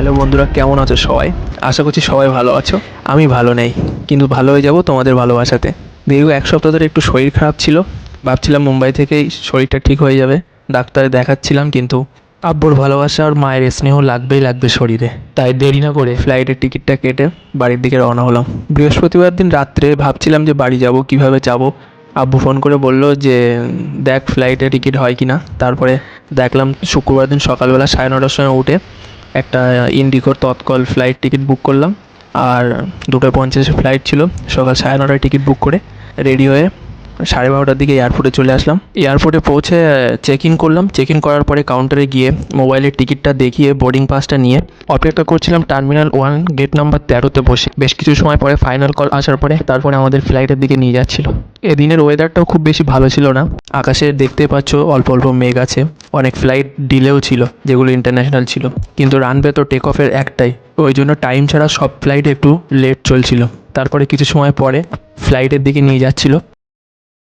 Hello বন্ধুরা, কেমন আছো সবাই? আশা করছি সবাই ভালো আছো। আমি ভালো নেই, কিন্তু ভালো হয়ে যাব তোমাদের ভালোবাসাতে। দীর্ঘ এক সপ্তাহ ধরে একটু শরীর খারাপ ছিল। ভাবছিলাম মুম্বাই থেকেই শরীরটা ঠিক হয়ে যাবে, ডাক্তারে দেখাচ্ছিলাম, কিন্তু আব্বুর ভালোবাসা আর মায়ের স্নেহ লাগবেই লাগবে শরীরে। তাই দেরি না করে ফ্লাইটের টিকিটটা কেটে বাড়ির দিকে রওনা হলাম। বৃহস্পতিবার দিন রাত্রে ভাবছিলাম যে বাড়ি যাব, কিভাবে যাব। আব্বু ফোন করে বলল যে দেখ ফ্লাইটে টিকিট হয় কি না। তারপরে দেখলাম শুক্রবার দিন সকালবেলা 9:30টার সময় উঠে একটা ইন্ডিগোর তৎকল ফ্লাইট টিকিট বুক করলাম। আর 2:50 ফ্লাইট ছিল। সকাল 9:30টায় টিকিট বুক করে রেডি হয়ে 12:30টার দিকে এয়ারপোর্টে চলে আসলাম। এয়ারপোর্টে পৌঁছে চেক ইন করলাম। চেক ইন করার পরে কাউন্টারে গিয়ে মোবাইলের টিকিটটা দেখিয়ে বোর্ডিং পাসটা নিয়ে অপেক্ষা করছিলাম টার্মিনাল 1 গেট নাম্বার 13তে বসে। বেশ কিছু সময় পরে ফাইনাল কল আসার পরে তারপরে আমাদের ফ্লাইটের দিকে নিয়ে যাচ্ছিল। এদিনের ওয়েদারটাও খুব বেশি ভালো ছিল না। আকাশে দেখতে পাচ্ছ অল্প অল্প মেঘ আছে। অনেক ফ্লাইট ডিলেও ছিল, যেগুলো ইন্টারন্যাশনাল ছিল, কিন্তু রানওয়ে তো টেক অফের একটাই, ওই জন্য টাইম ছাড়া সব ফ্লাইট একটু লেট চলছিল। তারপরে কিছু সময় পরে ফ্লাইটের দিকে নিয়ে যাচ্ছিল।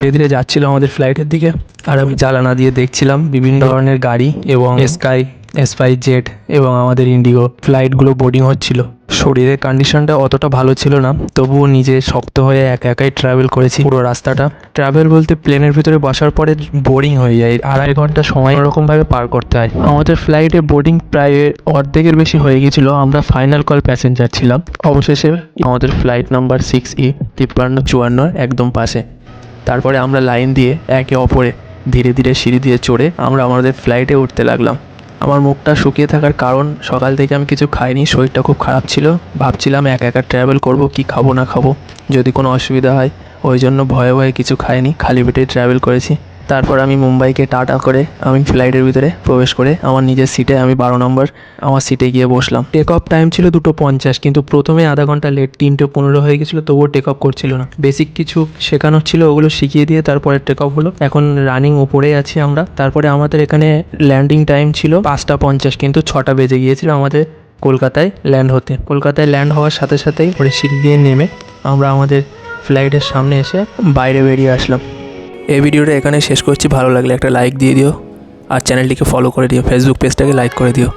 ধীরে ধীরে যাচ্ছিল আমাদের ফ্লাইটের দিকে, আর আমি জানালা দিয়ে দেখছিলাম বিভিন্ন ধরনের গাড়ি এবং স্কাই, স্পাইসজেট এবং আমাদের ইন্ডিগো ফ্লাইটগুলো বোর্ডিং হচ্ছিল। শরীরের কন্ডিশনটা অতটা ভালো ছিল না, তবুও নিজে শক্ত হয়ে একা একাই ট্রাভেল করেছি পুরো রাস্তাটা। ট্রাভেল বলতে প্লেনের ভিতরে বসার পরে বোরিং হয়ে যায়, 2.5 ঘন্টা সময় এরকমভাবে পার করতে হয়। আমাদের ফ্লাইটে বোর্ডিং প্রায় অর্ধেকের বেশি হয়ে গিয়েছিল। আমরা ফাইনাল কল প্যাসেঞ্জার ছিলাম। অবশেষে আমাদের ফ্লাইট নাম্বার 6E 5354 একদম পাশে। তারপরে আমরা লাইন দিয়ে একে অপরে ধীরে ধীরে সিঁড়ি দিয়ে চড়ে আমরা আমাদের ফ্লাইটে উঠতে লাগলাম। আমার মুখটা শুকিয়ে থাকার কারণ, সকাল থেকে আমি কিছু খাইনি, শরীরটা খুব খারাপ ছিল। ভাবছিলাম একা একা ট্রাভেল করব, কি খাবো না খাবো, যদি কোনো অসুবিধা হয়। ওই জন্য ভয়ে ভয়ে কিছু খাইনি, খালি পেটে ট্রাভেল করেছি। তারপর আমি মুম্বাইকে টাটা করে আমি ফ্লাইটের ভিতরে প্রবেশ করে আমার নিজের সিটে, আমি 12 নম্বর আমার সিটে গিয়ে বসলাম। টেক অফ টাইম ছিল 2:50, কিন্তু প্রথমে আধা ঘন্টা লেট, 3:15 হয়ে গেছিলো, তবুও টেক অফ করছিল না। বেসিক কিছু শেখানোর ছিল, ওগুলো শিখিয়ে দিয়ে তারপরে টেক অফ হলো। এখন রানিং উপরেই আছি আমরা। তারপরে আমাদের এখানে ল্যান্ডিং টাইম ছিল 5:50, কিন্তু 6টা বেজে গিয়েছিল আমাদের কলকাতায় ল্যান্ড হতে। কলকাতায় ল্যান্ড হওয়ার সাথে সাথেই পরে সিঁড়ি দিয়ে নেমে আমরা আমাদের ফ্লাইটের সামনে এসে বাইরে বেরিয়ে আসলাম। এই ভিডিওটা এখানে শেষ করছি। ভালো লাগলে একটা লাইক দিয়ে দিও, আর চ্যানেলটিকে ফলো করে দিও, ফেসবুক পেজটাকে লাইক করে দিও।